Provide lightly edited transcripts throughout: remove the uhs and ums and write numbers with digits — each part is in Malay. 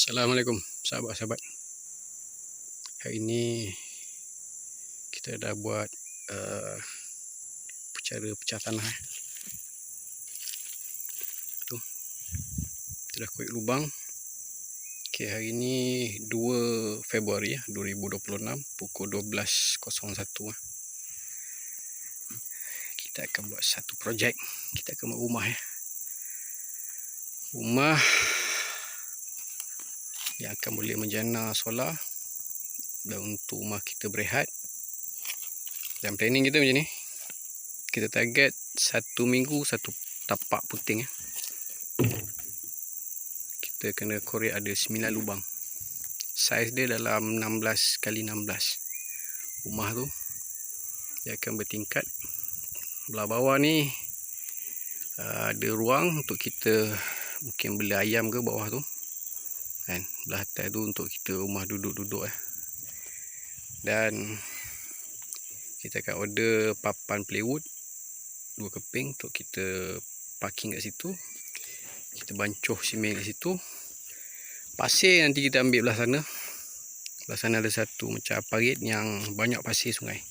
Assalamualaikum sahabat-sahabat. Hari ini kita dah buat cara pecah tanah. Tu. Kita dah kuit lubang. Okey, hari ini 2 Februari 2026 pukul 12.01. Kita akan buat satu projek. Kita akan buat rumah Rumah yang akan boleh menjana solar dan untuk rumah kita berehat. Dan planning kita macam ni. Kita target 1 minggu 1 tapak puting. Kita kena korek ada 9 lubang. Saiz dia dalam 16 x 16. Rumah tu dia akan bertingkat. Belah bawah ni ada ruang untuk kita mungkin beli ayam ke bawah tu. Kan, belah atas tu untuk kita rumah duduk-duduk Dan kita akan order papan plywood 2 keping untuk kita parking kat situ. Kita bancuh simen kat situ. Pasir nanti kita ambil belah sana. Belah sana ada satu macam parit yang banyak pasir sungai.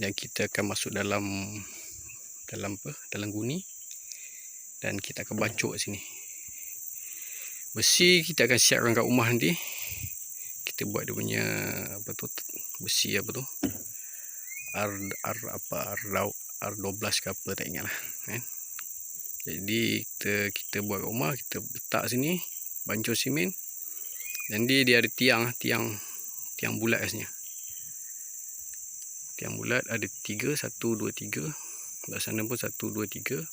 Dan kita akan masuk dalam guni. Dan kita akan bancuh kat sini. Besi kita akan siapkan kat rumah nanti. Kita buat dia punya besi R12 ke apa tak ingat lah kan. Jadi kita buat kat rumah, kita letak sini, bancuh simen. Dan dia ada tiang bulat kat sini. Tiang bulat ada 3, 1, 2, 3. Belah sana pun 1, 2, 3.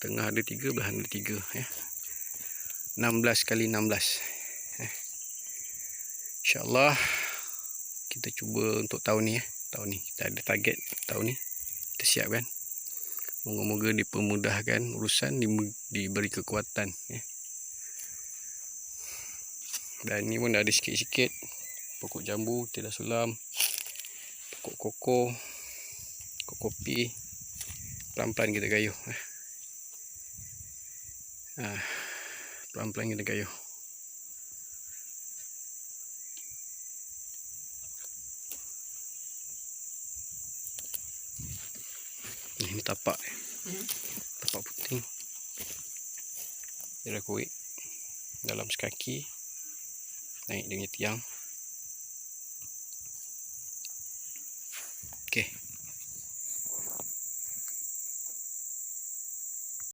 Tengah ada 3, belah ada 3 16 x 16. InsyaAllah kita cuba untuk tahun ni kita ada target tahun ni kita siapkan. Moga-moga dipermudahkan urusan, diberi kekuatan Dan ni pun dah ada sikit-sikit pokok jambu kita dah sulam, pokok koko, kopi. Pelan-pelan kita gayuh. Pelan-pelan kita gayuh. Ini tapak puting. Dia dah kuit dalam sekaki. Naik dia punya tiang.